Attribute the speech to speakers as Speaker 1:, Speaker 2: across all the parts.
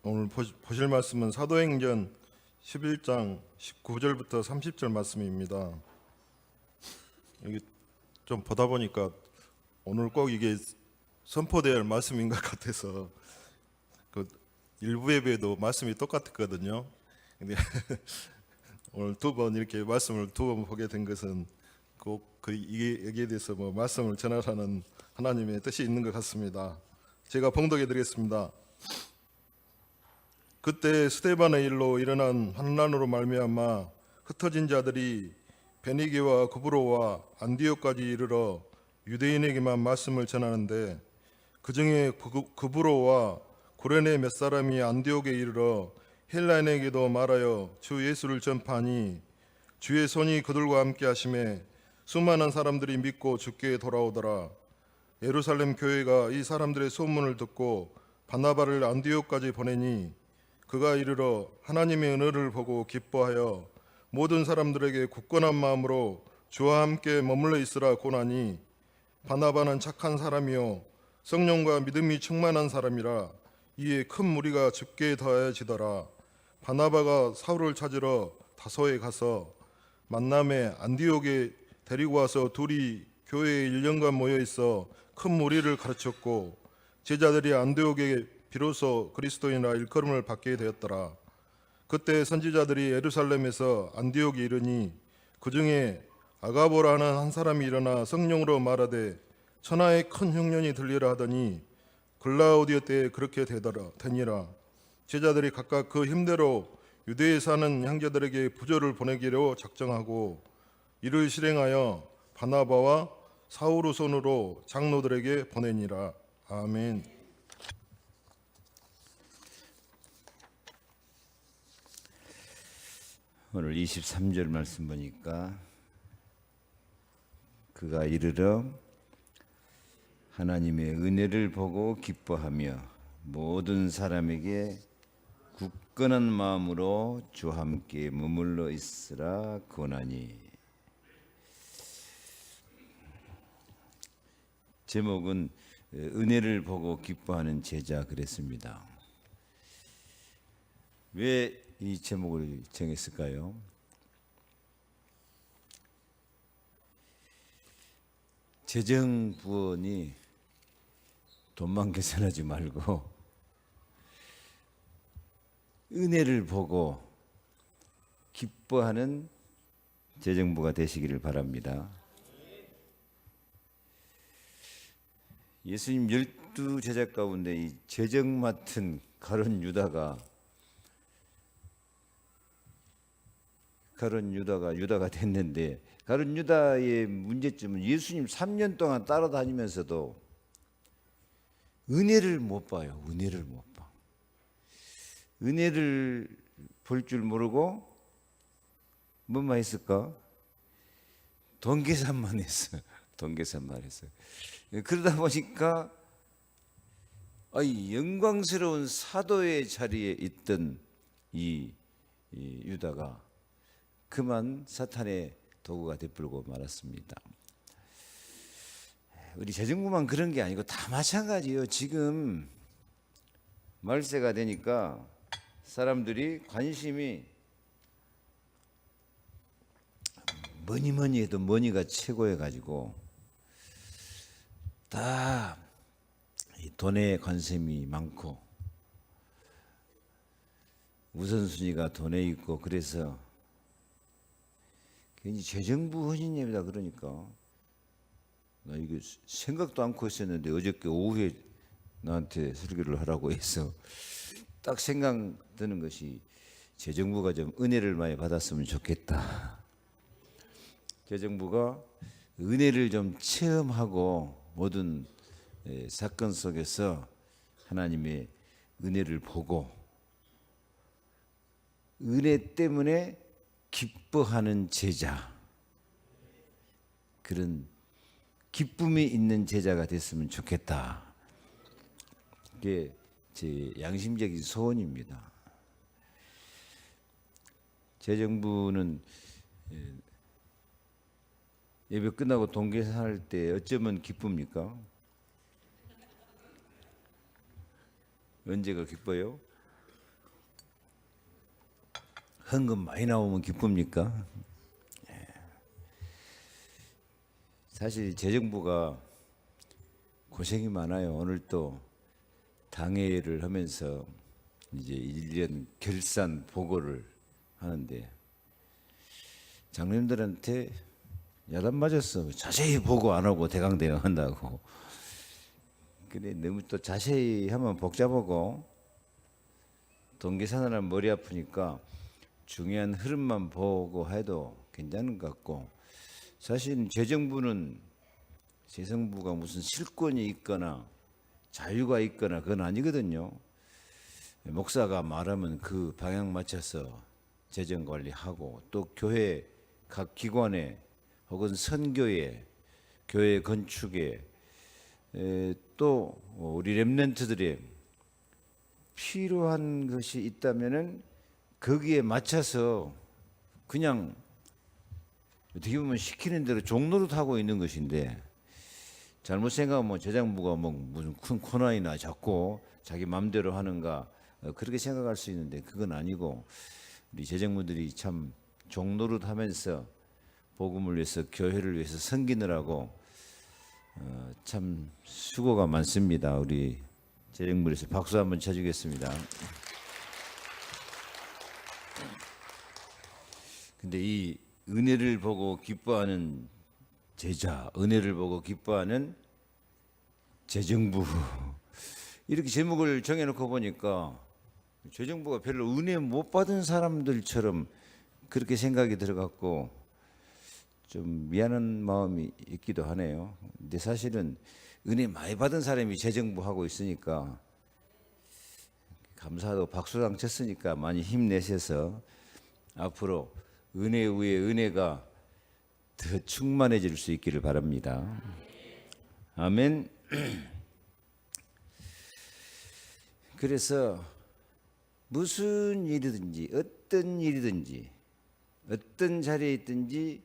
Speaker 1: 오늘 보실 말씀은 사도행전 11장 19절부터 30절 말씀입니다. 여기 좀 보다 보니까 오늘 꼭 이게 선포돼야 할 말씀인 것 같아서 그 일부 예배도 말씀이 똑같았거든요. 근데 오늘 두 번 이렇게 말씀을 두 번 보게 된 것은 꼭 이게 여기에 대해서 말씀을 전하라는 하나님의 뜻이 있는 것 같습니다. 제가 봉독해 드리겠습니다. 그때 스데반의 일로 일어난 환난으로 말미암아 흩어진 자들이 베니게와 구브로와 안디옥까지 이르러 유대인에게만 말씀을 전하는데 그 중에 구브로와 구레네 몇 사람이 안디옥에 이르러 헬라인에게도 말하여 주 예수를 전파하니 주의 손이 그들과 함께 하심에 수많은 사람들이 믿고 주께 돌아오더라. 예루살렘 교회가 이 사람들의 소문을 듣고 바나바를 안디옥까지 보내니 그가 이르러 하나님의 은혜를 보고 기뻐하여 모든 사람들에게 굳건한 마음으로 주와 함께 머물러 있으라 고나니 바나바는 착한 사람이요 성령과 믿음이 충만한 사람이라. 이에 큰 무리가 좁게 더해지더라. 바나바가 사울을 찾으러 다소에 가서 만남에 안디옥에 데리고 와서 둘이 교회에 1년간 모여 있어 큰 무리를 가르쳤고 제자들이 안디옥에 비로소 그리스도인이라 일컬음을 받게 되었더라. 그때 선지자들이 예루살렘에서 안디옥에 이르니 그 중에 아가보라는 한 사람이 일어나 성령으로 말하되 천하의 큰 흉년이 들리라 하더니 글라우디오 때에 그렇게 되니라. 제자들이 각각 그 힘대로 유대에 사는 형제들에게 부조를 보내기로 작정하고 이를 실행하여 바나바와 사울의 손으로 장로들에게 보내니라. 아멘.
Speaker 2: 오늘 23절 말씀 보니까 그가 이르러 하나님의 은혜를 보고 기뻐하며 모든 사람에게 굳건한 마음으로 주와 함께 머물러 있으라 권하니. 제목은 은혜를 보고 기뻐하는 제자 그랬습니다. 왜 이 제목을 정했을까요? 재정부원이 돈만 계산하지 말고 은혜를 보고 기뻐하는 재정부가 되시기를 바랍니다. 예수님 12제자 가운데 이 재정 맡은 가룟 유다가 유다가 됐는데, 가룟 유다의 문제점은 예수님 3년 동안 따라다니면서도 은혜를 못 봐요. 은혜를 못 봐. 은혜를 볼 줄 모르고 뭐만 했을까? 돈 계산만 했어요. 돈 계산만 했어요. 그러다 보니까 영광스러운 사도의 자리에 있던 이 유다가 그만 사탄의 도구가 되풀고 말았습니다. 우리 재정부만 그런 게 아니고 다 마찬가지예요. 지금 말세가 되니까 사람들이 관심이 뭐니 해도 머니가 최고여가지고 다 돈에 관심이 많고 우선순위가 돈에 있고, 그래서 괜히 재정부 헌신입니다. 그러니까 나 이게 생각도 않고 있었는데 어저께 오후에 나한테 설교를 하라고 해서 딱 생각드는 것이 재정부가 좀 은혜를 많이 받았으면 좋겠다. 재정부가 은혜를 좀 체험하고 모든 사건 속에서 하나님의 은혜를 보고 은혜 때문에 기뻐하는 제자, 그런 기쁨이 있는 제자가 됐으면 좋겠다. 이게 제 양심적인 소원입니다. 재정부는 예배 끝나고 돈 계산할 때 어쩌면 기쁩니까? 언제가 기뻐요? 헌금 많이 나오면 기쁩니까? 사실 재정부가 고생이 많아요. 오늘 또 당회를 하면서 이제 1년 결산 보고를 하는데 장로님들한테 야단 맞았어. 자세히 보고 안 하고 대강대강 한다고. 근데 너무 또 자세히 하면 복잡하고 돈 계산하면 머리 아프니까 중요한 흐름만 보고 해도 괜찮은 것 같고, 사실 재정부가 무슨 실권이 있거나 자유가 있거나 그건 아니거든요. 목사가 말하면 그 방향 맞춰서 재정 관리하고, 또 교회 각 기관에 혹은 선교회, 교회 건축에, 또 우리 렘넌트들의 필요한 것이 있다면은 거기에 맞춰서 그냥 어떻게 보면 시키는 대로 종로를 타고 있는 것인데, 잘못 생각하면 재정부가 뭐 무슨 큰 코너이나 잡고 자기 마음대로 하는가, 그렇게 생각할 수 있는데 그건 아니고, 우리 재정부들이 참 종로를 하면서 복음을 위해서, 교회를 위해서 섬기느라고 참 수고가 많습니다. 우리 재정부에서 박수 한번 쳐주겠습니다. 근데 이 은혜를 보고 기뻐하는 제자, 은혜를 보고 기뻐하는 재정부, 이렇게 제목을 정해놓고 보니까 재정부가 별로 은혜 못 받은 사람들처럼 그렇게 생각이 들어갔고 좀 미안한 마음이 있기도 하네요. 근데 사실은 은혜 많이 받은 사람이 재정부 하고 있으니까 감사하고 박수랑 쳤으니까 많이 힘내셔서 앞으로 은혜 위에 은혜가 더 충만해질 수 있기를 바랍니다. 아멘. 그래서 무슨 일이든지 어떤 일이든지 어떤 자리에 있든지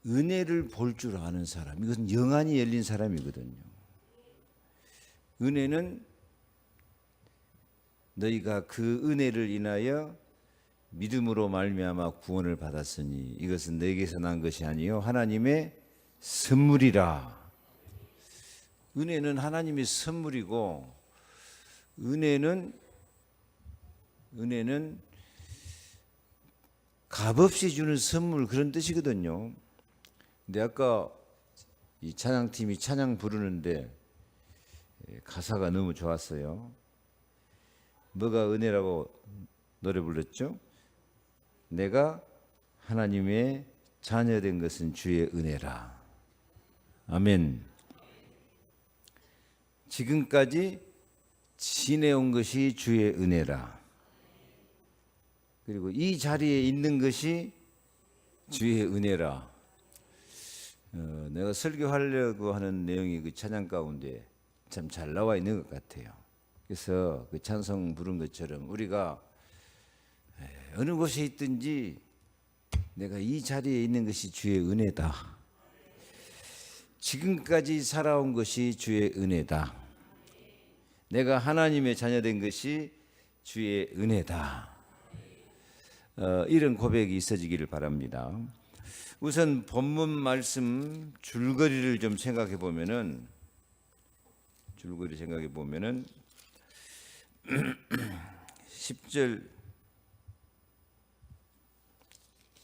Speaker 2: 은혜를 볼 줄 아는 사람, 이것은 영안이 열린 사람이거든요. 은혜는 너희가 그 은혜를 인하여 믿음으로 말미암아 구원을 받았으니 이것은 너에게서 난 것이 아니요 하나님의 선물이라. 은혜는 하나님의 선물이고, 은혜는 값없이 주는 선물, 그런 뜻이거든요. 근데 아까 이 찬양팀이 찬양 부르는데 가사가 너무 좋았어요. 뭐가 은혜라고 노래 불렀죠? 내가 하나님의 자녀된 것은 주의 은혜라. 아멘. 지금까지 지내온 것이 주의 은혜라. 그리고 이 자리에 있는 것이 주의 은혜라. 내가 설교하려고 하는 내용이 그 찬양 가운데 참 잘 나와 있는 것 같아요. 그래서 그 찬송 부른 것처럼 우리가 어느 곳에 있든지 내가 이 자리에 있는 것이 주의 은혜다. 지금까지 살아온 것이 주의 은혜다. 내가 하나님의 자녀된 것이 주의 은혜다. 이런 고백이 있어지기를 바랍니다. 우선 본문 말씀 줄거리를 좀 생각해 보면은 10절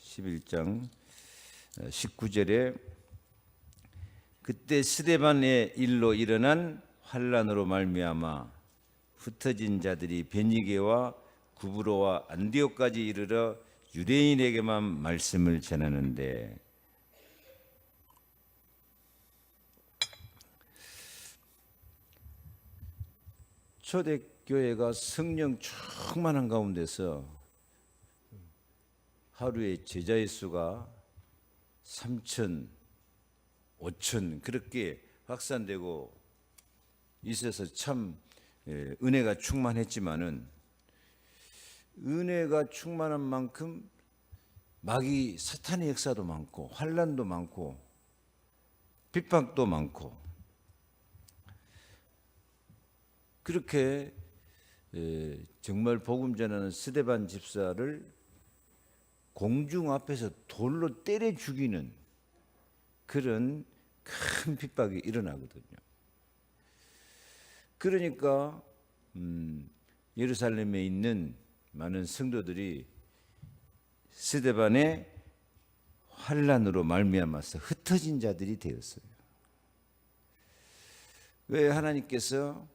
Speaker 2: 11장 19절에 그때 스데반의 일로 일어난 환난으로 말미암아 흩어진 자들이 베니게와 구브로와 안디옥까지 이르러 유대인에게만 말씀을 전하는데, 초대교회가 성령 충만한 가운데서 하루에 제자의 수가 3천, 5천 그렇게 확산되고 있어서 참 은혜가 충만했지만은, 은혜가 충만한 만큼 마귀 사탄의 역사도 많고 환난도 많고 핍박도 많고, 그렇게 정말 복음 전하는 스데반 집사를 공중 앞에서 돌로 때려 죽이는 그런 큰 핍박이 일어나거든요. 그러니까 예루살렘에 있는 많은 성도들이 스데반의 환난으로 말미암아서 흩어진 자들이 되었어요. 왜 하나님께서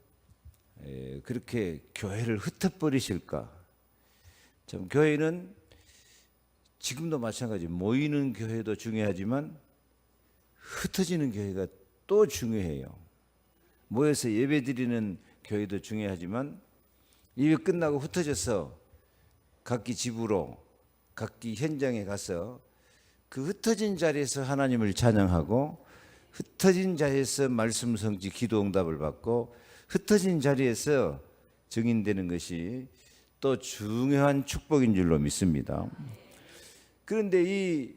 Speaker 2: 그렇게 교회를 흩어버리실까? 참 교회는 지금도 마찬가지, 모이는 교회도 중요하지만 흩어지는 교회가 또 중요해요. 모여서 예배드리는 교회도 중요하지만 예배 끝나고 흩어져서 각기 집으로, 각기 현장에 가서 그 흩어진 자리에서 하나님을 찬양하고, 흩어진 자리에서 말씀 성지 기도 응답을 받고, 흩어진 자리에서 증인되는 것이 또 중요한 축복인 줄로 믿습니다. 그런데 이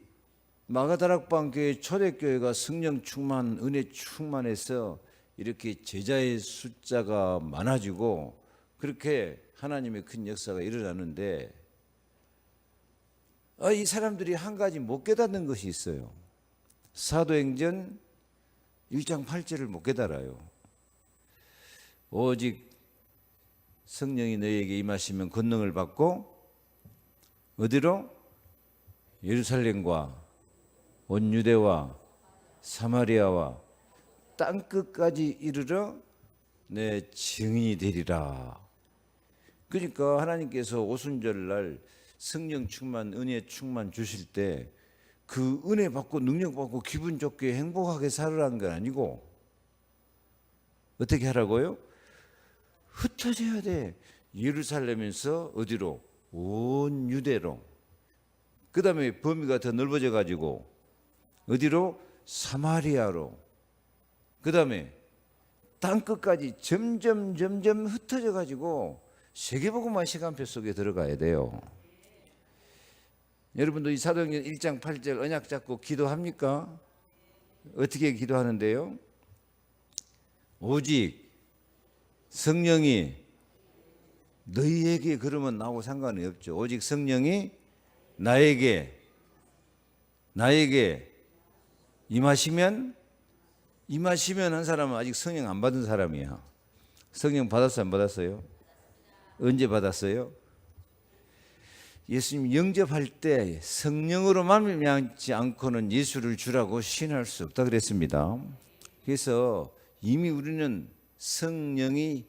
Speaker 2: 마가다락방 교회 초대교회가 성령 충만, 은혜 충만해서 이렇게 제자의 숫자가 많아지고 그렇게 하나님의 큰 역사가 일어나는데, 이 사람들이 한 가지 못 깨닫는 것이 있어요. 사도행전 1장 8절을 못 깨달아요. 오직 성령이 너희에게 임하시면 권능을 받고 어디로? 예루살렘과 온 유대와 사마리아와 땅끝까지 이르러 내 증인이 되리라. 그러니까 하나님께서 오순절날 성령 충만, 은혜 충만 주실 때 그 은혜 받고 능력 받고 기분 좋게 행복하게 살으라는 건 아니고 어떻게 하라고요? 흩어져야 돼. 예루살렘에서 어디로? 온 유대로. 그 다음에 범위가 더 넓어져 가지고 어디로? 사마리아로. 그 다음에 땅끝까지 점점 흩어져 가지고 세계복음화 시간표 속에 들어가야 돼요. 여러분도 이 사도행전 1장 8절 언약 잡고 기도합니까? 어떻게 기도하는데요? 오직 성령이 너희에게, 그러면 나하고 상관이 없죠. 오직 성령이 나에게 임하시면 한 사람은 아직 성령 안 받은 사람이야. 성령 받았어요, 안 받았어요? 언제 받았어요? 예수님 영접할 때 성령으로 말미암지 않고는 예수를 주라고 신할 수 없다 그랬습니다. 그래서 이미 우리는 성령이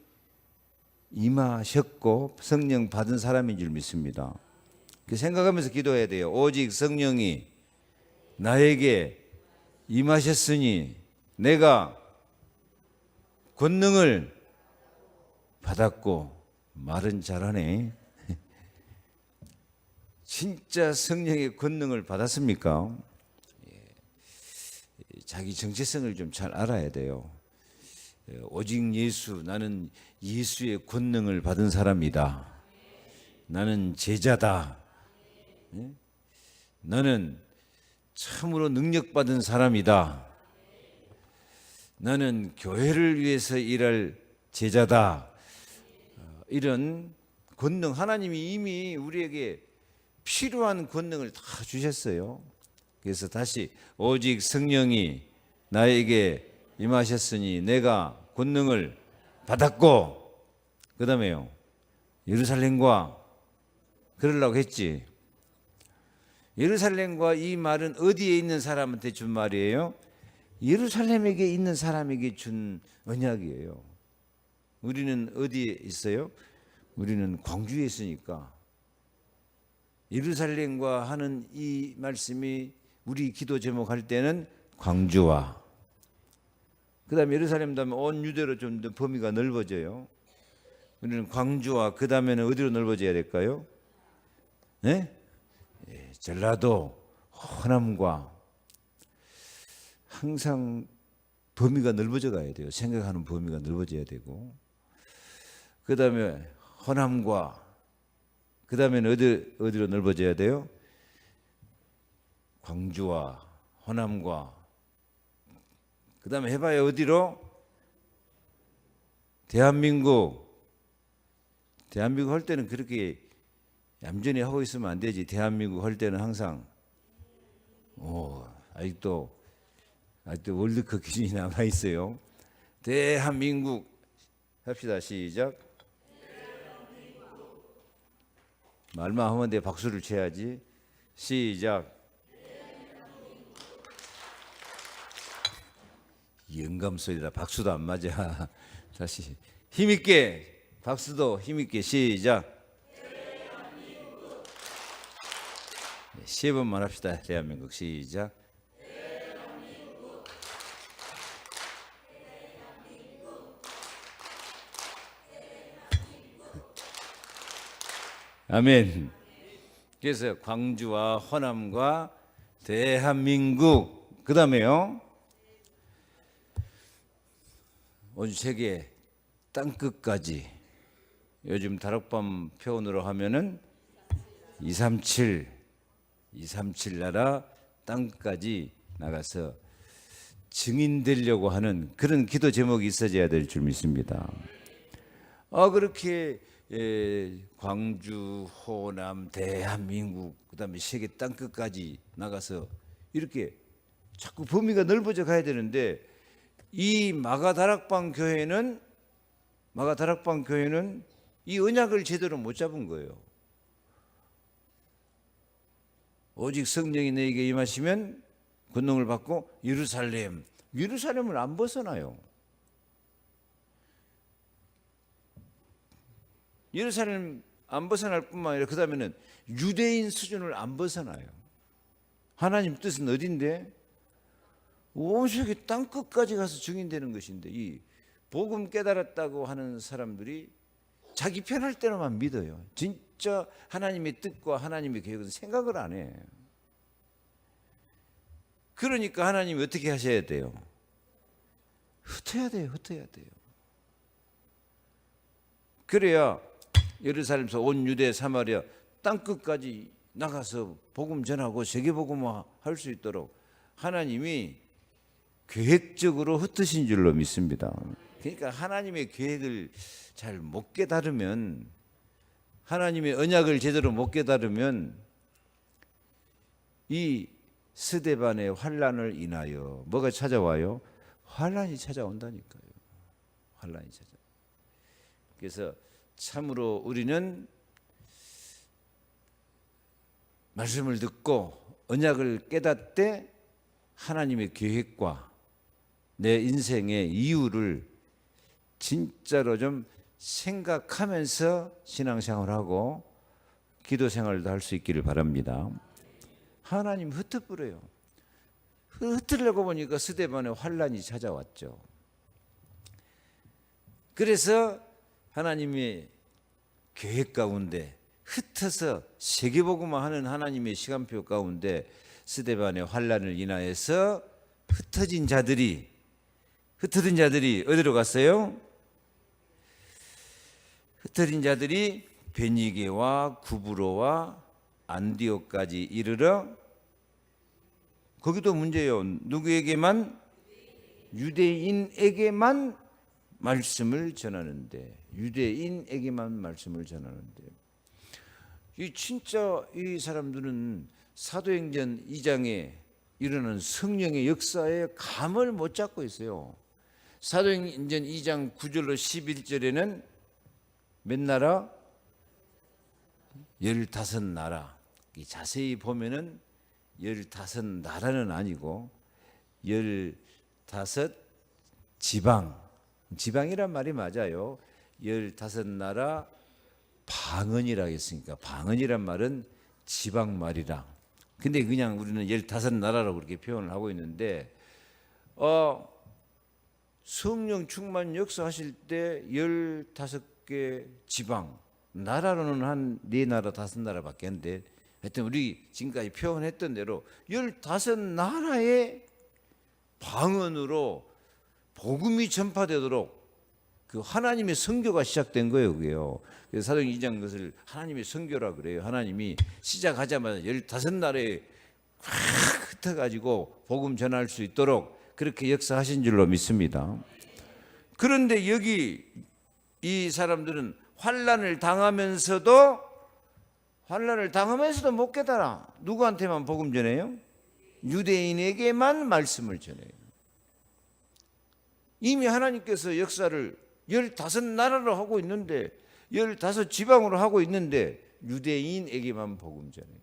Speaker 2: 임하셨고 성령 받은 사람인 줄 믿습니다. 생각하면서 기도해야 돼요. 오직 성령이 나에게 임하셨으니 내가 권능을 받았고. 말은 잘하네. 진짜 성령의 권능을 받았습니까? 자기 정체성을 좀 잘 알아야 돼요. 오직 예수, 나는 예수의 권능을 받은 사람이다. 나는 제자다. 나는 참으로 능력받은 사람이다. 나는 교회를 위해서 일할 제자다. 이런 권능, 하나님이 이미 우리에게 필요한 권능을 다 주셨어요. 그래서 다시 오직 성령이 나에게 임하셨으니 내가 권능을 받았고, 그 다음에요, 예루살렘과, 그러려고 했지. 예루살렘과 이 말은 어디에 있는 사람한테 준 말이에요? 예루살렘에게 있는 사람에게 준 언약이에요. 우리는 어디에 있어요? 우리는 광주에 있으니까 예루살렘과 하는 이 말씀이 우리 기도 제목 할 때는 광주와, 그 다음에 예루살렘 다음에 온 유대로 좀 더 범위가 넓어져요. 우리는 광주와 그 다음에는 어디로 넓어져야 될까요? 네? 전라도, 호남과, 항상 범위가 넓어져 가야 돼요. 생각하는 범위가 넓어져야 되고, 그 다음에 호남과, 그 다음에는 어디로 넓어져야 돼요? 광주와 호남과, 그 다음에 해봐요. 어디로? 대한민국 할 때는 그렇게 얌전히 하고 있으면 안 되지. 대한민국 할 때는 항상 아직도 월드컵 기준이 남아 있어요. 대한민국 합시다. 시작. 말만 하면 돼. 박수를 쳐야지. 시작. 영감 소리라 박수도 안 맞아. 다시 힘있게 박수도 힘있게 시작. 10번만 합시다. 대한민국 시작. 아멘. 그래서 광주와 호남과 대한민국, 그 다음에요 온 세계 땅끝까지, 요즘 다락방 표현으로 하면은 237 나라 땅끝까지 나가서 증인되려고 하는 그런 기도 제목이 있어져야 될 줄 믿습니다. 그렇게 광주, 호남, 대한민국, 그다음에 세계 땅끝까지 나가서 이렇게 자꾸 범위가 넓어져 가야 되는데, 이 마가다락방 교회는 이 언약을 제대로 못 잡은 거예요. 오직 성령이 너에게 임하시면 권능을 받고 예루살렘을 안 벗어나요. 예루살렘 안 벗어날 뿐만 아니라 그 다음에는 유대인 수준을 안 벗어나요. 하나님 뜻은 어딘데? 온 세계 땅끝까지 가서 증인되는 것인데, 이 복음 깨달았다고 하는 사람들이 자기 편할 때로만 믿어요. 진짜 하나님의 뜻과 하나님의 계획은 생각을 안 해. 그러니까 하나님이 어떻게 하셔야 돼요? 흩어야 돼요. 그래야 예루살렘에서 온 유대 사마리아 땅끝까지 나가서 복음 전하고 세계 복음화 할 수 있도록 하나님이 계획적으로 흩으신 줄로 믿습니다. 그러니까 하나님의 계획을 잘 못 깨달으면, 하나님의 언약을 제대로 못 깨달으면 이 스데반의 환란을 인하여 뭐가 찾아와요? 환란이 찾아온다니까요. 환란이 찾아. 그래서 참으로 우리는 말씀을 듣고 언약을 깨닫되 하나님의 계획과 내 인생의 이유를 진짜로 좀 생각하면서 신앙생활하고 기도생활도 할 수 있기를 바랍니다. 하나님 흩어버려요. 흩으려고 보니까 스데반의 환란이 찾아왔죠. 그래서 하나님의 계획 가운데 흩어서 세계복음화 하는 하나님의 시간표 가운데 스데반의 환란을 인하여서 흩어진 자들이 어디로 갔어요? 흩어진 자들이 베니게와 구브로와 안디옥까지 이르러, 거기도 문제예요. 누구에게만? 유대인에게만 말씀을 전하는데, 이 진짜 이 사람들은 사도행전 2장에 일어나는 성령의 역사에 감을 못 잡고 있어요. 사도행전 2장 9절로 11절에는 몇 나라? 15나라. 자세히 보면은 15나라는 아니고 15지방이란 말이 맞아요. 15나라 방언이라 했으니까, 방언이란 말은 지방 말이라. 근데 그냥 우리는 15나라라고 그렇게 표현을 하고 있는데, 성령 충만 역사하실 때 15개 지방, 나라로는 한 4나라 5나라밖에 안 돼. 하여튼 우리 지금까지 표현했던 대로 15나라의 방언으로 복음이 전파되도록 그 하나님의 선교가 시작된 거예요, 그게요. 그래서 사도행전 2장 것을 하나님의 선교라 그래요. 하나님이 시작하자마자 15나라에 확 흩어가지고 복음 전할 수 있도록 그렇게 역사하신 줄로 믿습니다. 그런데 여기 이 사람들은 환란을 당하면서도 환난을 당하면서도 못 깨달아. 누구한테만 복음 전해요? 유대인에게만 말씀을 전해요. 이미 하나님께서 역사를 15나라로 하고 있는데 15지방으로 하고 있는데 유대인에게만 복음 전해요.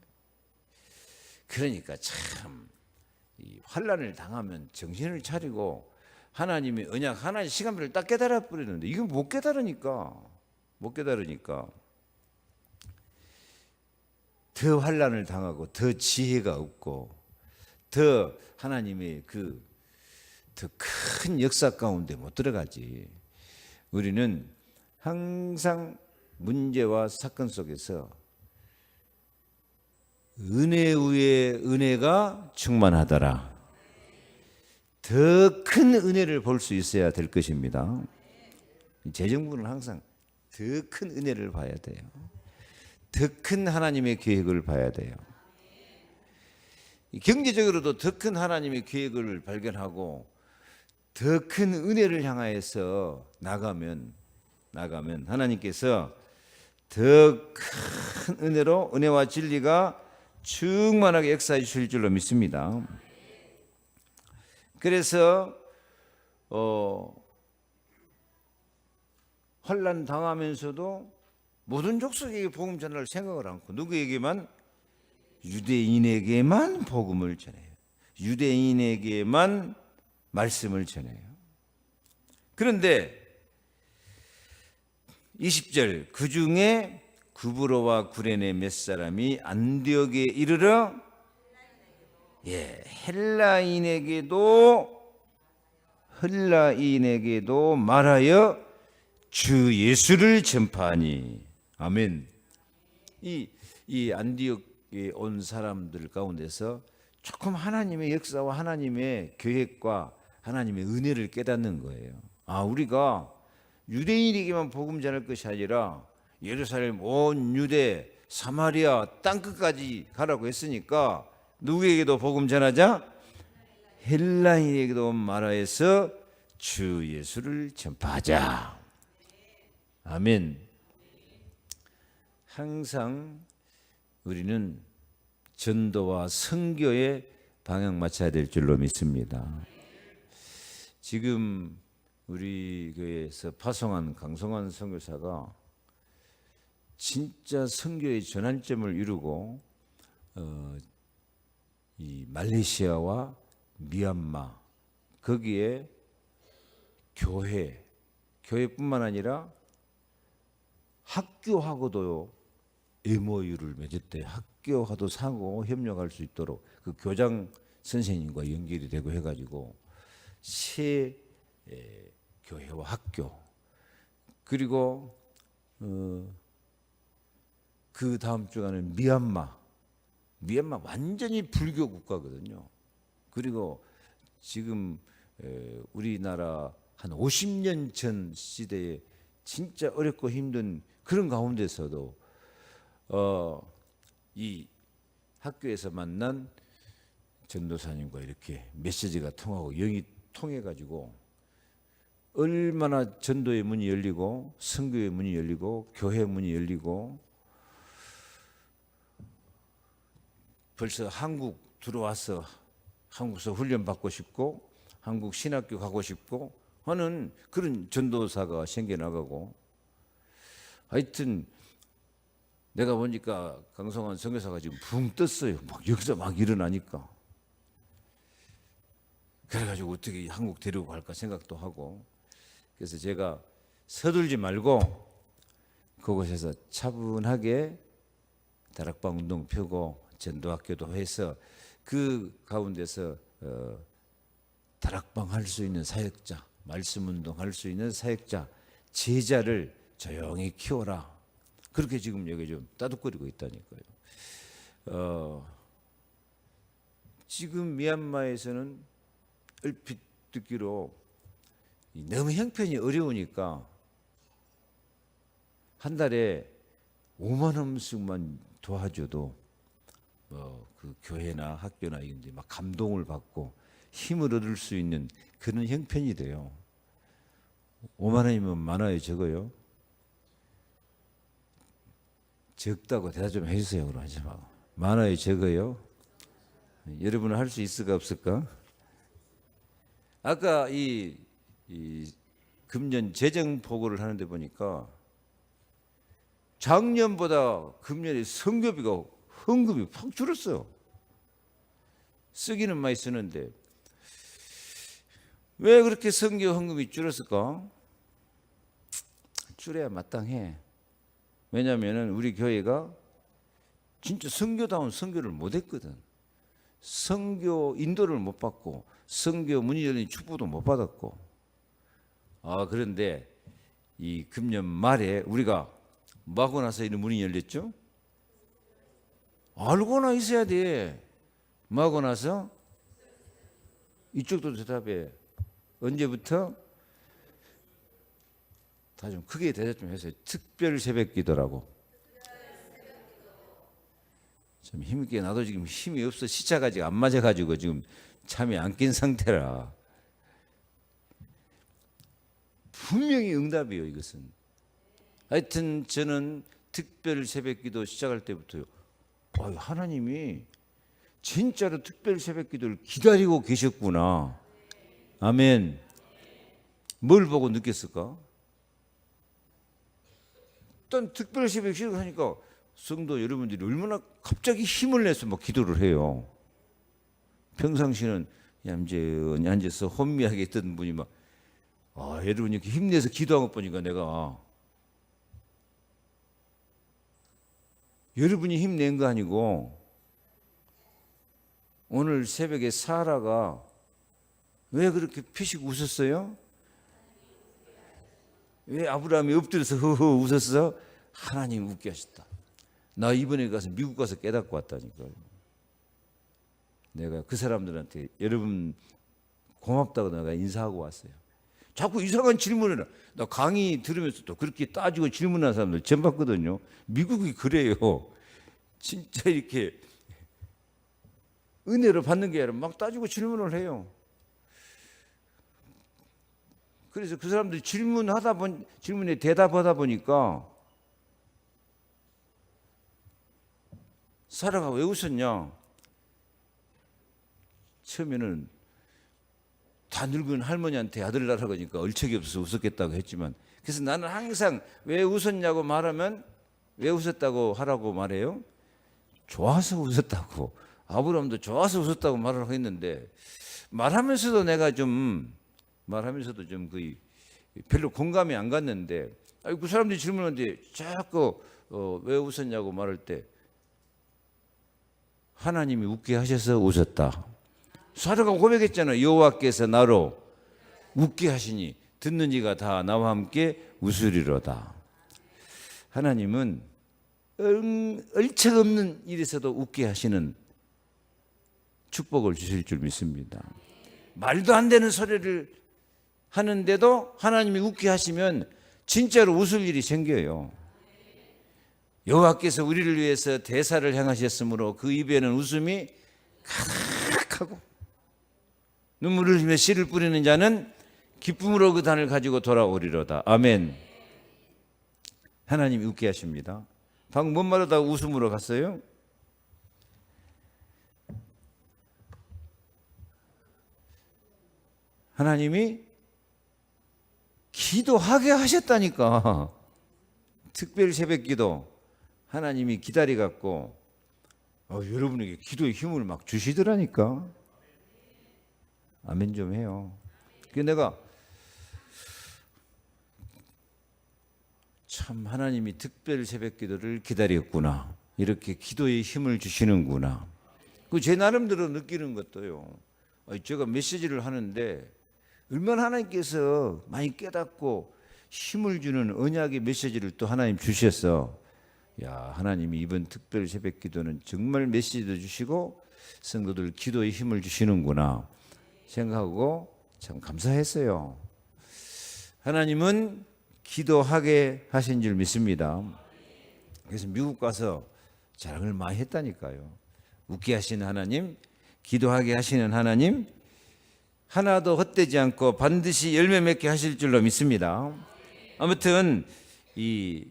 Speaker 2: 그러니까 참 이 환난을 당하면 정신을 차리고 하나님의 언약, 하나님의 시간표를 딱 깨달아 버리는데 이건 못 깨달으니까 더 환난을 당하고 더 지혜가 없고 더 하나님의 그 더 큰 역사 가운데 못 들어가지. 우리는 항상 문제와 사건 속에서 은혜 위에 은혜가 충만하더라. 더 큰 은혜를 볼 수 있어야 될 것입니다. 재정부는 항상 더 큰 은혜를 봐야 돼요. 더 큰 하나님의 계획을 봐야 돼요. 경제적으로도 더 큰 하나님의 계획을 발견하고 더 큰 은혜를 향하여서 나가면 하나님께서 더 큰 은혜로 은혜와 진리가 충만하게 역사해 주실 줄로 믿습니다. 그래서 환난 당하면서도 모든 족속에게 복음 전할 생각을 않고 누구에게만? 유대인에게만 복음을 전해요. 유대인에게만 말씀을 전해요. 그런데 20절 그 중에 구브로와 구레네 몇 사람이 안디옥에 이르러 헬라인에게도 말하여 주 예수를 전파하니. 아멘. 이 안디옥에 온 사람들 가운데서 조금 하나님의 역사와 하나님의 계획과 하나님의 은혜를 깨닫는 거예요. 우리가 유대인에게만 복음 전할 것이 아니라 예루살렘 온 유대 사마리아 땅끝까지 가라고 했으니까 누구에게도 복음 전하자? 헬라인에게도 말하여서 주 예수를 전파하자. 아멘. 항상 우리는 전도와 선교에 방향 맞춰야 될 줄로 믿습니다. 지금 우리 교회에서 파송한 강성환 선교사가 진짜 선교의 전환점을 이루고 이 말레이시아와 미얀마 거기에 교회뿐만 아니라 학교하고도 MOU를 맺었대요. 학교하고도 상호 협력할 수 있도록 그 교장 선생님과 연결이 되고 해가지고 새 교회와 학교 그리고 그 다음 주간은 미얀마 완전히 불교 국가거든요. 그리고 지금 우리나라 한 50년 전 시대에 진짜 어렵고 힘든 그런 가운데서도 이 학교에서 만난 전도사님과 이렇게 메시지가 통하고 영이 통해 가지고 얼마나 전도의 문이 열리고 선교의 문이 열리고 교회 문이 열리고 벌써 한국 들어와서 한국에서 훈련 받고 싶고 한국 신학교 가고 싶고 하는 그런 전도사가 생겨나가고 하여튼 내가 보니까 강성환 선교사가 지금 붕 떴어요. 막 여기서 막 일어나니까 그래가지고 어떻게 한국 데리고 갈까 생각도 하고 그래서 제가 서둘지 말고 그곳에서 차분하게 다락방 운동 펴고 전도학교도 해서 그 가운데서 다락방 할 수 있는 사역자, 말씀 운동 할 수 있는 사역자, 제자를 조용히 키워라. 그렇게 지금 여기 좀 따뜻거리고 있다니까요. 지금 미얀마에서는 얼핏 듣기로 너무 형편이 어려우니까 한 달에 5만 원씩만 도와줘도 그 교회나 학교나 이런 데 막 감동을 받고 힘을 얻을 수 있는 그런 형편이 돼요. 5만 원이면 많아요, 적어요? 적다고 대답 좀 해주세요. 그럼 하지 마. 많아요, 적어요? 여러분은 할 수 있을까 없을까? 아까 이 금년 재정 보고를 하는데 보니까 작년보다 금년에 성교비가 헌금이 확 줄었어요. 쓰기는 많이 쓰는데 왜 그렇게 성교 헌금이 줄었을까? 줄여야 마땅해. 왜냐하면 우리 교회가 진짜 선교다운 선교를 못했거든. 선교 인도를 못 받고 선교 문이 열린 축복도 못 받았고. 그런데 이 금년 말에 우리가 뭐 하고 나서 이런 문이 열렸죠? 알고나 있어야 돼. 뭐 하고 나서? 이쪽도 대답해. 언제부터? 다 좀 크게 대답 좀 해주세요. 특별 새벽 기도라고. 좀 힘있게, 나도 지금 힘이 없어. 시차가 아직 안 맞아가지고 지금 잠이 안 깬 상태라. 분명히 응답이에요, 이것은. 하여튼 저는 특별 새벽 기도 시작할 때부터요. 하나님이 진짜로 특별 새벽 기도를 기다리고 계셨구나. 아멘. 뭘 보고 느꼈을까? 일단 특별 새벽 기도를 하니까 성도 여러분들이 얼마나 갑자기 힘을 내서 막 기도를 해요. 평상시는 얌전히 앉아서 혼미하게 있던 분이 막 여러분 이렇게 힘내서 기도한 것 보니까 내가 여러분이 힘낸 거 아니고 오늘 새벽에 사라가 왜 그렇게 피식 웃었어요? 왜 아브라함이 엎드려서 허허 웃었어? 하나님 웃게 하셨다. 나 이번에 가서 미국 가서 깨닫고 왔다니까요. 내가 그 사람들한테 여러분 고맙다고 내가 인사하고 왔어요. 자꾸 이상한 질문을 해. 나 강의 들으면서 또 그렇게 따지고 질문하는 사람들 처음 봤거든요. 미국이 그래요. 진짜 이렇게 은혜로 받는 게 아니라 막 따지고 질문을 해요. 그래서 그 사람들이 질문에 대답하다 보니까 사라가 왜 웃었냐? 처음에는 다 늙은 할머니한테 아들 낳으라고 하니까 얼척이 없어서 웃었겠다고 했지만, 그래서 나는 항상 왜 웃었냐고 말하면 왜 웃었다고 하라고 말해요? 좋아서 웃었다고. 아브라함도 좋아서 웃었다고 말을 했는데, 말하면서도 좀 별로 공감이 안 갔는데, 그 사람들이 질문하는데 자꾸 왜 웃었냐고 말할 때 하나님이 웃게 하셔서 웃었다. 사라가 고백했잖아요. 여호와께서 나로 웃게 하시니 듣는 이가 다 나와 함께 웃으리로다. 하나님은 얼척없는 일에서도 웃게 하시는 축복을 주실 줄 믿습니다. 말도 안 되는 소리를 하는데도 하나님이 웃게 하시면 진짜로 웃을 일이 생겨요. 여호와께서 우리를 위해서 대사를 행하셨으므로 그 입에는 웃음이 가득하고 눈물을 흘리며 씨를 뿌리는 자는 기쁨으로 그 단을 가지고 돌아오리로다. 아멘. 하나님이 웃게 하십니다. 방금 뭔 말하다가 웃음으로 갔어요? 하나님이 기도하게 하셨다니까. 특별 새벽 기도 하나님이 기다려갖고 여러분에게 기도의 힘을 막 주시더라니까. 아멘 좀 해요. 그래서 내가 참 하나님이 특별 새벽 기도를 기다렸구나. 이렇게 기도의 힘을 주시는구나. 그 제 나름대로 느끼는 것도요. 제가 메시지를 하는데 얼마나 하나님께서 많이 깨닫고 힘을 주는 언약의 메시지를 또 하나님 주셨어. 야, 하나님이 이번 특별 새벽 기도는 정말 메시지도 주시고 성도들 기도의 힘을 주시는구나 생각하고 참 감사했어요. 하나님은 기도하게 하신 줄 믿습니다. 그래서 미국 가서 자랑을 많이 했다니까요. 웃게 하시는 하나님, 기도하게 하시는 하나님, 하나도 헛되지 않고 반드시 열매 맺게 하실 줄로 믿습니다. 아무튼 이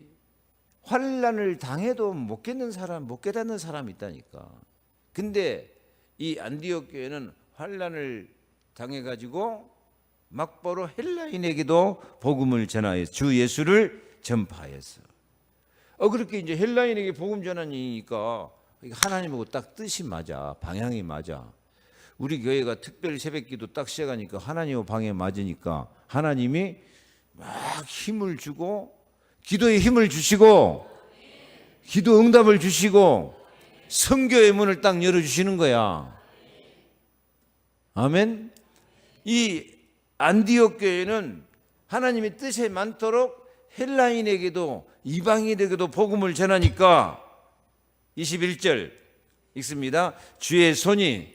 Speaker 2: 환난을 당해도 못 깨닫는 사람이 있다니까. 근데 이 안디옥 교회는 환난을 당해가지고 막바로 헬라인에게도 복음을 전하여 주 예수를 전파했어. 그렇게 이제 헬라인에게 복음 전하니까 하나님하고 딱 뜻이 맞아, 방향이 맞아. 우리 교회가 특별 새벽기도 딱 시작하니까 하나님하고 방향이 맞으니까 하나님이 막 힘을 주고 기도에 힘을 주시고 기도 응답을 주시고 선교의 문을 딱 열어주시는 거야. 아멘. 이 안디옥 교회는 하나님의 뜻에 많도록 헬라인에게도 이방인에게도 복음을 전하니까 21절 읽습니다. 주의 손이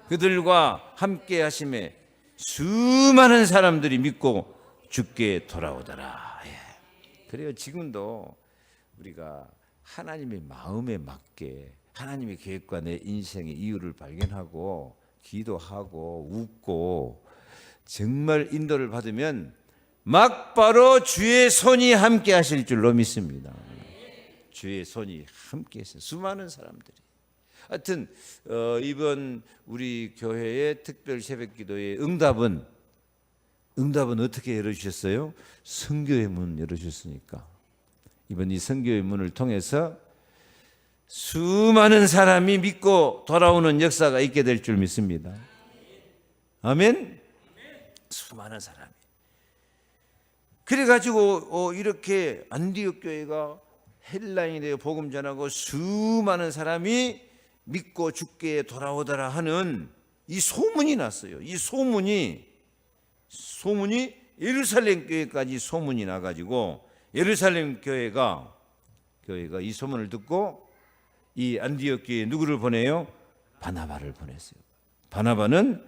Speaker 2: 그들과 함께 하심에 수많은 사람들이 믿고 주께 돌아오더라. 그래요. 지금도 우리가 하나님의 마음에 맞게 하나님의 계획과 내 인생의 이유를 발견하고 기도하고 웃고 정말 인도를 받으면 막바로 주의 손이 함께 하실 줄로 믿습니다. 주의 손이 함께 했어요. 수많은 사람들이. 하여튼 이번 우리 교회의 특별 새벽기도의 응답은 어떻게 열어주셨어요? 선교의 문 열어주셨으니까 이번 이 선교의 문을 통해서 수많은 사람이 믿고 돌아오는 역사가 있게 될 줄 믿습니다. 아멘. 수많은 사람이. 그래가지고 이렇게 안디옥 교회가 헬라인에 복음 전하고 수많은 사람이 믿고 주께 돌아오더라 하는 이 소문이 났어요. 이 소문이 예루살렘 교회까지 소문이 나가지고 예루살렘 교회가 이 소문을 듣고 이 안디옥 교회에 누구를 보내요? 바나바를 보냈어요. 바나바는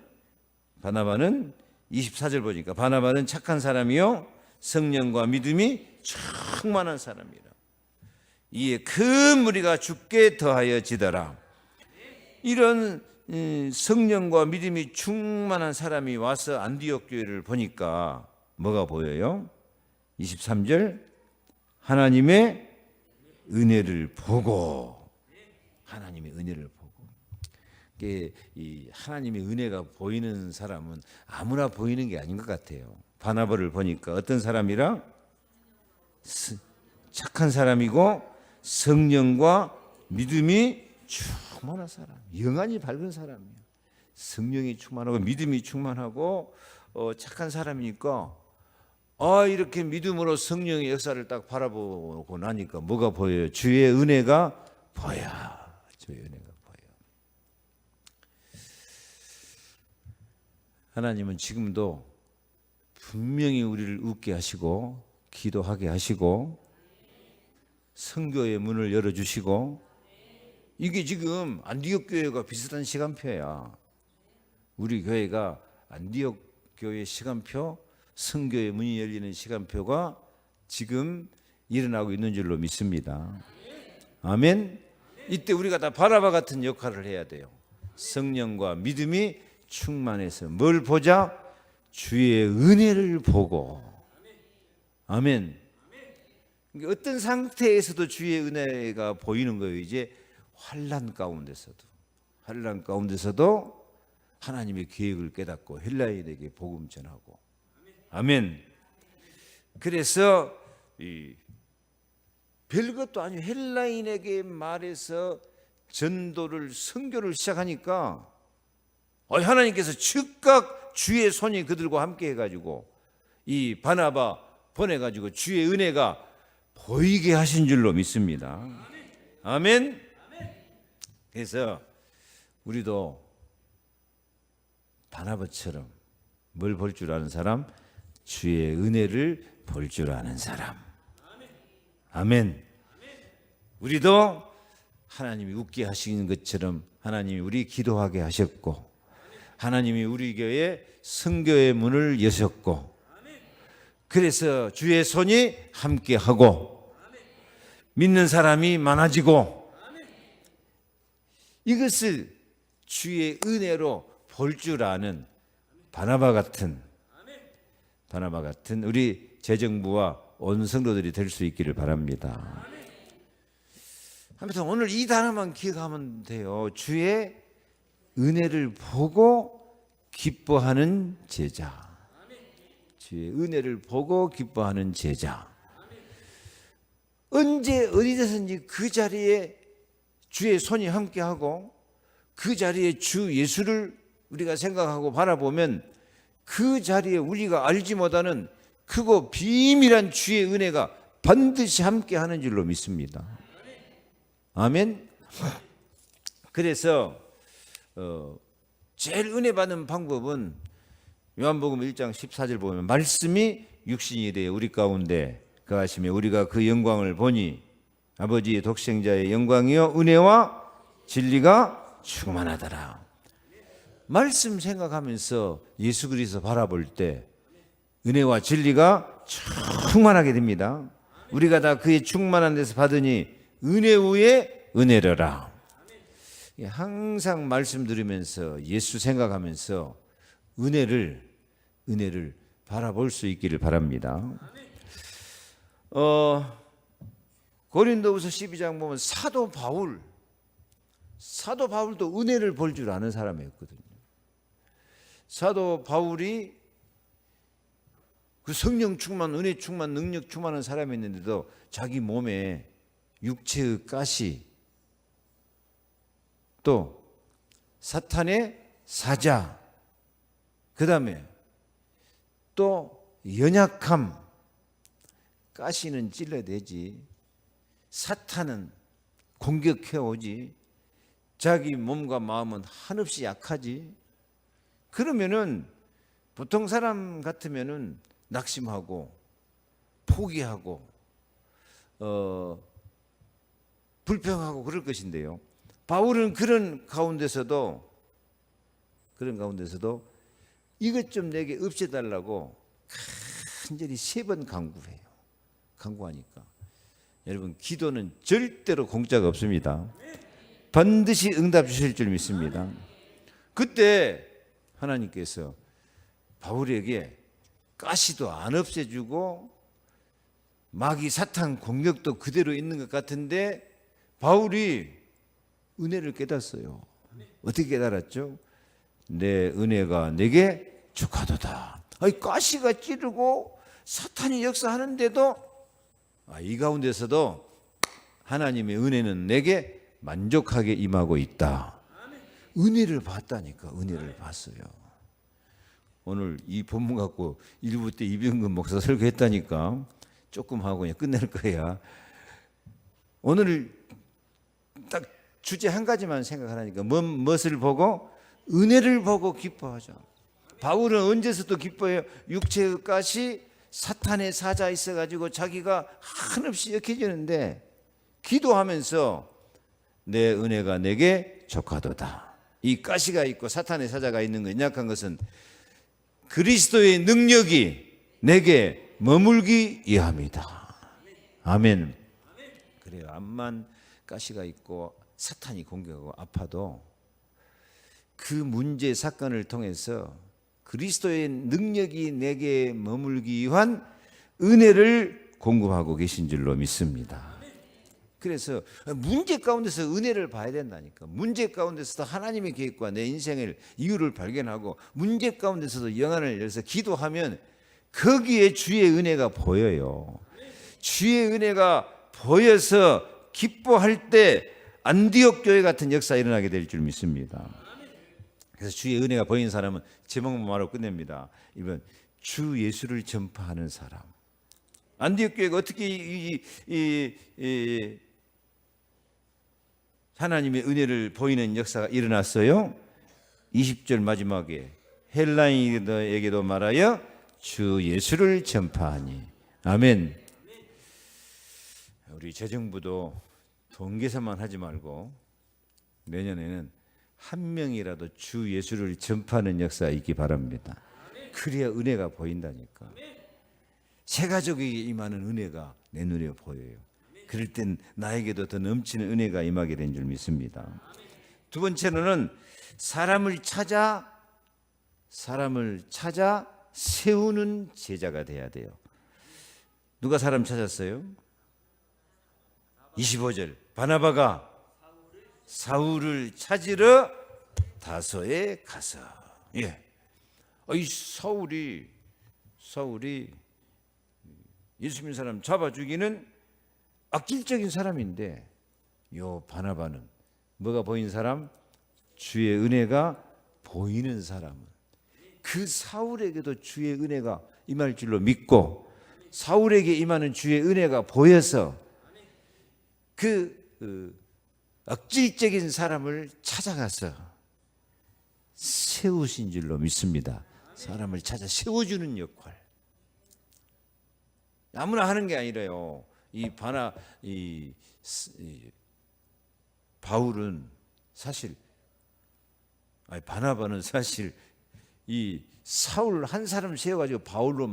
Speaker 2: 24절 보니까 바나바는 착한 사람이요 성령과 믿음이 충만한 사람이라. 이에 큰 무리가 주께 더하여 지더라. 이런 성령과 믿음이 충만한 사람이 와서 안디옥 교회를 보니까 뭐가 보여요? 23절 하나님의 은혜를 보고 하나님의 은혜를 보고 이 하나님의 은혜가 보이는 사람은 아무나 보이는 게 아닌 것 같아요. 바나바를 보니까 어떤 사람이라? 착한 사람이고 성령과 믿음이 충만한 사람, 영안이 밝은 사람이에요. 성령이 충만하고 믿음이 충만하고 착한 사람이니까 이렇게 믿음으로 성령의 역사를 딱 바라보고 나니까 뭐가 보여요? 주의 은혜가 보여. 주의 은혜가 보여. 하나님은 지금도 분명히 우리를 웃게 하시고 기도하게 하시고 선교의 문을 열어주시고 이게 지금 안디옥 교회가 비슷한 시간표야. 우리 교회가 안디옥 교회 시간표 선교의 문이 열리는 시간표가 지금 일어나고 있는 줄로 믿습니다. 아멘. 이때 우리가 다 바나바 같은 역할을 해야 돼요. 성령과 믿음이 충만해서 뭘 보자? 주의 은혜를 보고. 아멘. 어떤 상태에서도 주의 은혜가 보이는 거예요. 이제 환난 가운데서도 하나님의 계획을 깨닫고 헬라인에게 복음 전하고. 아멘. 그래서 별것도 아니고 헬라인에게 말해서 전도를 선교를 시작하니까 하나님께서 즉각 주의 손이 그들과 함께 해가지고 이 바나바 보내가지고 주의 은혜가 보이게 하신 줄로 믿습니다. 아멘. 그래서 우리도 바나바처럼 뭘 볼 줄 아는 사람? 주의 은혜를 볼 줄 아는 사람. 아멘. 우리도 하나님이 웃게 하시는 것처럼 하나님이 우리 기도하게 하셨고 하나님이 우리 교회에 선교의 문을 여셨고 그래서 주의 손이 함께하고 믿는 사람이 많아지고 이것을 주의 은혜로 볼 줄 아는 바나바 같은 우리 재정부와 온 성도들이 될 수 있기를 바랍니다. 아무튼 오늘 이 단어만 기억하면 돼요. 주의 은혜를 보고 기뻐하는 제자. 주의 은혜를 보고 기뻐하는 제자. 언제 어디서든지 그 자리에 주의 손이 함께하고 그 자리에 주 예수를 우리가 생각하고 바라보면 그 자리에 우리가 알지 못하는 크고 비밀한 주의 은혜가 반드시 함께하는 줄로 믿습니다. 아멘. 그래서 제일 은혜 받는 방법은 요한복음 1장 14절 보면 말씀이 육신이 되어 우리 가운데 거하시며 우리가 그 영광을 보니 아버지의 독생자의 영광이요 은혜와 진리가 충만하더라. 말씀 생각하면서 예수 그리스도 바라볼 때 은혜와 진리가 충만하게 됩니다. 우리가 다 그의 충만한 데서 받으니 은혜 위에 은혜로라. 항상 말씀 들으면서 예수 생각하면서 은혜를 바라볼 수 있기를 바랍니다. 고린도후서 12장 보면 사도 바울도 은혜를 볼 줄 아는 사람이었거든요. 사도 바울이 그 성령 충만, 은혜 충만, 능력 충만한 사람이었는데도 자기 몸에 육체의 가시, 또 사탄의 사자, 그 다음에 또 연약함, 가시는 찔러대지, 사탄은 공격해오지, 자기 몸과 마음은 한없이 약하지. 그러면은 보통 사람 같으면은 낙심하고 포기하고 불평하고 그럴 것인데요. 바울은 그런 가운데서도 이것 좀 내게 없애달라고 간절히 3번 강구하니까 여러분 기도는 절대로 공짜가 없습니다. 반드시 응답 주실 줄 믿습니다. 그때 하나님께서 바울에게 가시도 안 없애주고 마귀 사탄 공격도 그대로 있는 것 같은데 바울이 은혜를 깨닫어요. 어떻게 깨달았죠? 내 은혜가 내게 족하도다. 가시가 찌르고 사탄이 역사하는데도 이 가운데서도 하나님의 은혜는 내게 만족하게 임하고 있다. 은혜를 봤다니까. 은혜를 봤어요. 오늘 이 본문 갖고 1부 때 이병근 목사 설교했다니까. 조금 하고 그냥 끝낼 거야. 오늘 딱 주제 한 가지만 생각하라니까. 무엇을 보고? 은혜를 보고 기뻐하자. 바울은 언제서도 기뻐해요. 육체의 가시, 사탄의 사자 있어가지고 자기가 한없이 약해지는데 기도하면서 내 은혜가 내게 족하도다. 이 가시가 있고 사탄의 사자가 있는 것, 약한 것은 그리스도의 능력이 내게 머물기 위함이다. 아멘. 그래요. 암만 가시가 있고 사탄이 공격하고 아파도 그 문제 사건을 통해서 그리스도의 능력이 내게 머물기 위한 은혜를 공급하고 계신 줄로 믿습니다. 그래서 문제 가운데서 은혜를 봐야 된다니까. 문제 가운데서도 하나님의 계획과 내 인생의 이유를 발견하고 문제 가운데서도 영안을 열어서 기도하면 거기에 주의 은혜가 보여요. 주의 은혜가 보여서 기뻐할 때 안디옥 교회 같은 역사가 일어나게 될 줄 믿습니다. 그래서 주의 은혜가 보이는 사람은 제목만 말하고 끝냅니다. 이번 주 예수를 전파하는 사람. 안디옥 교회가 어떻게 하나님의 은혜를 보이는 역사가 일어났어요? 20절 마지막에 헬라인에게도 말하여 주 예수를 전파하니. 아멘. 우리 재정부도 돈 계산만 하지 말고 내년에는 한 명이라도 주 예수를 전파하는 역사가 있기 바랍니다. 그래야 은혜가 보인다니까. 새 가족에게 임하는 은혜가 내 눈에 보여요. 그럴 땐 나에게도 더 넘치는 은혜가 임하게 된 줄 믿습니다. 두 번째로는 사람을 찾아 세우는 제자가 돼야 돼요. 누가 사람 찾았어요? 25절 바나바가 사울을 찾으러 다소에 가서. 예. 이 사울이 예수 믿는 사람 잡아 죽이는 악질적인 사람인데, 요 바나바는 뭐가 보이는 사람? 주의 은혜가 보이는 사람은 그 사울에게도 주의 은혜가 임할 줄로 믿고, 사울에게 임하는 주의 은혜가 보여서 그 악질적인 사람을 찾아가서 세우신 줄로 믿습니다. 사람을 찾아 세워주는 역할. 아무나 하는 게 아니라요. 이 바울은 사실, 바나바는 사실 이 사울 한 사람 세워가지고 바울로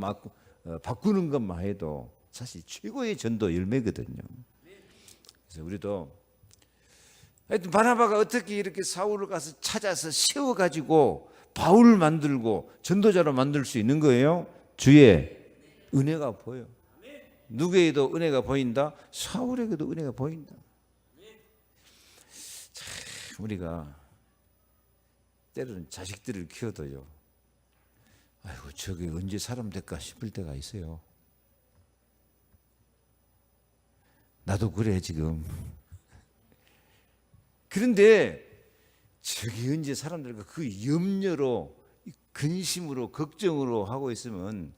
Speaker 2: 바꾸는 것만 해도 사실 최고의 전도 열매거든요. 그래서 우리도 하여튼 바나바가 어떻게 이렇게 사울을 가서 찾아서 세워가지고 바울을 만들고 전도자로 만들 수 있는 거예요? 주의 은혜가 보여. 누구에게도 은혜가 보인다? 사울에게도 은혜가 보인다. 참, 우리가 때로는 자식들을 키워도요, 아이고 저게 언제 사람 될까 싶을 때가 있어요. 나도 그래 지금. 그런데 저게 언제 사람 될까, 그 염려로, 근심으로, 걱정으로 하고 있으면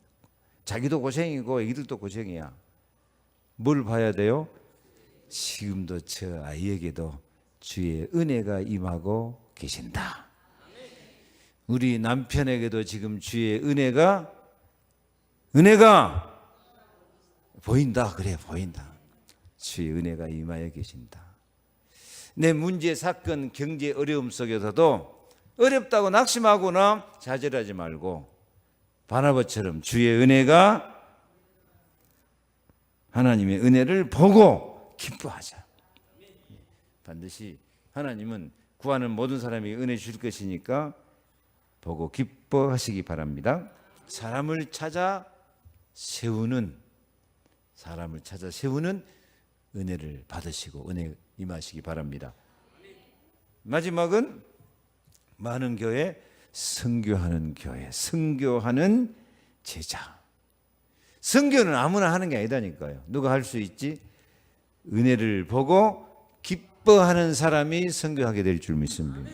Speaker 2: 자기도 고생이고 애기들도 고생이야. 뭘 봐야 돼요? 지금도 저 아이에게도 주의 은혜가 임하고 계신다. 우리 남편에게도 지금 주의 은혜가 보인다. 그래, 보인다. 주의 은혜가 임하여 계신다. 내 문제, 사건, 경제 어려움 속에서도 어렵다고 낙심하거나 좌절하지 말고 바나바처럼 주의 은혜가, 하나님의 은혜를 보고 기뻐하자. 반드시 하나님은 구하는 모든 사람에게 은혜 주실 것이니까 보고 기뻐하시기 바랍니다. 사람을 찾아 세우는 은혜를 받으시고 은혜 임하시기 바랍니다. 마지막은 많은 교회, 선교하는 교회, 선교하는 제자. 선교는 아무나 하는 게 아니다니까요. 누가 할 수 있지? 은혜를 보고 기뻐하는 사람이 선교하게 될 줄 믿습니다.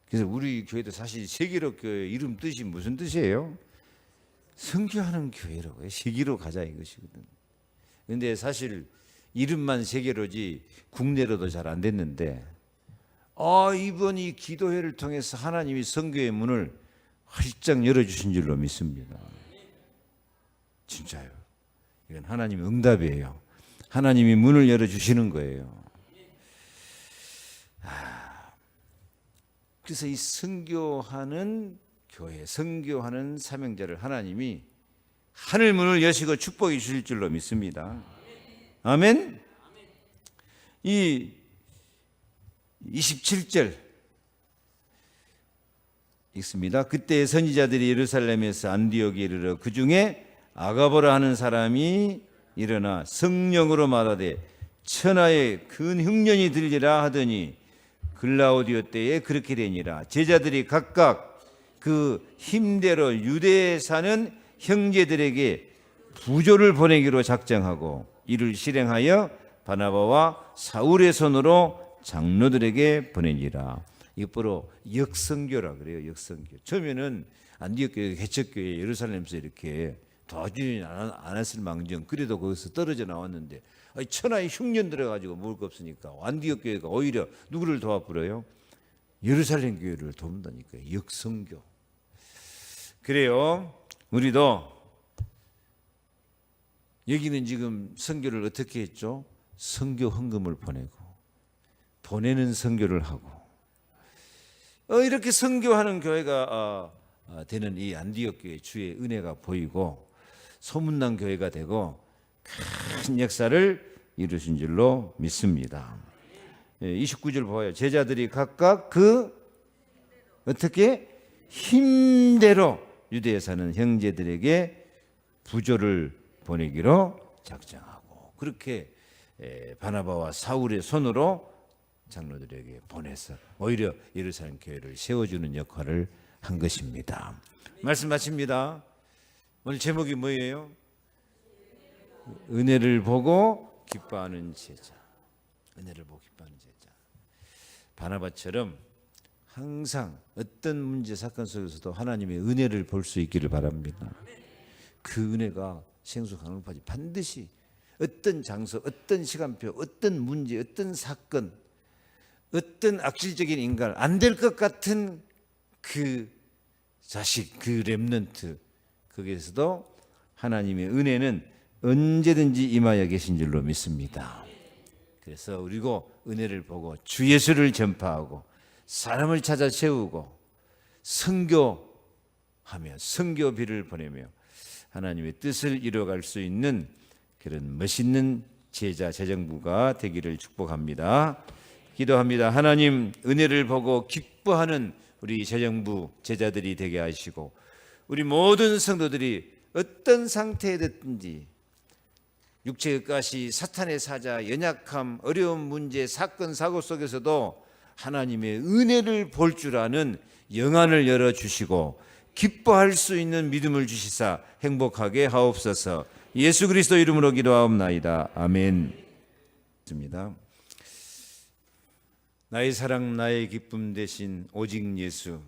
Speaker 2: 그래서 우리 교회도 사실 세계로 교회 이름 뜻이 무슨 뜻이에요? 선교하는 교회라고요. 세계로 가자 이것이거든. 그런데 사실 이름만 세계로지 국내로도 잘 안 됐는데, 이번 이 기도회를 통해서 하나님이 선교의 문을 활짝 열어주신 줄로 믿습니다. 진짜요. 이건 하나님의 응답이에요. 하나님이 문을 열어주시는 거예요. 그래서 이 선교하는 교회, 선교하는 사명자를 하나님이 하늘 문을 여시고 축복해 주실 줄로 믿습니다. 아멘. 이 27절 읽습니다. 그때 선지자들이 예루살렘에서 안디옥에 이르러 그 중에 아가보라 하는 사람이 일어나 성령으로 말하되 천하에 큰 흉년이 들리라 하더니 글라우디오 때에 그렇게 되니라. 제자들이 각각 그 힘대로 유대에 사는 형제들에게 부조를 보내기로 작정하고 이를 실행하여 바나바와 사울의 손으로 장로들에게 보내니라. 이것으로 역선교라 그래요. 역선교. 처음에는 안디옥 교회, 개척교회 예루살렘에서 이렇게 도와주지 않았을 망정 그래도 거기서 떨어져 나왔는데, 천하에 흉년 들어가지고 먹을 거 없으니까 안디옥 교회가 오히려 누구를 도와버려요? 예루살렘 교회를 돕는다니까요. 역선교. 그래요. 우리도 여기는 지금 선교를 어떻게 했죠? 선교 헌금을 보내는 선교를 하고, 이렇게 선교하는 교회가 되는 이 안디옥 교회 주의 은혜가 보이고 소문난 교회가 되고 큰 역사를 이루신 줄로 믿습니다. 29절 보아요. 제자들이 각각 그 어떻게 힘대로 유대에 사는 형제들에게 부조를 보내기로 작정하고, 그렇게 바나바와 사울의 손으로 장로들에게 보내서 오히려 예루살렘 교회를 세워주는 역할을 한 것입니다. 말씀 마칩니다. 오늘 제목이 뭐예요? 은혜를 보고 기뻐하는 제자. 은혜를 보고 기뻐하는 제자. 바나바처럼 항상 어떤 문제 사건 속에서도 하나님의 은혜를 볼 수 있기를 바랍니다. 그 은혜가 생수 강력하지 반드시 어떤 장소, 어떤 시간표, 어떤 문제, 어떤 사건, 어떤 악질적인 인간, 안 될 것 같은 그 자식, 그 렘넌트, 거기에서도 하나님의 은혜는 언제든지 임하여 계신 줄로 믿습니다. 그래서 우리고 은혜를 보고 주 예수를 전파하고 사람을 찾아 세우고 선교하며 선교비를 보내며 하나님의 뜻을 이루어갈 수 있는 그런 멋있는 제자 재정부가 되기를 축복합니다. 기도합니다. 하나님, 은혜를 보고 기뻐하는 우리 재정부 제자들이 되게 하시고 우리 모든 성도들이 어떤 상태에 됐든지 육체의 가시, 사탄의 사자, 연약함, 어려운 문제, 사건, 사고 속에서도 하나님의 은혜를 볼 줄 아는 영안을 열어주시고 기뻐할 수 있는 믿음을 주시사 행복하게 하옵소서. 예수 그리스도 이름으로 기도하옵나이다. 아멘. 나의 사랑, 나의 기쁨 되신 오직 예수,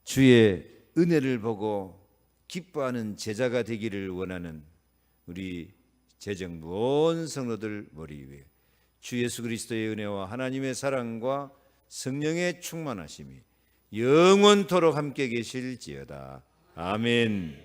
Speaker 2: 주의 은혜를 보고 기뻐하는 제자가 되기를 원하는 우리 재정부 온 성도들 머리 위에 주 예수 그리스도의 은혜와 하나님의 사랑과 성령의 충만하심이 영원토록 함께 계실지어다. 아멘.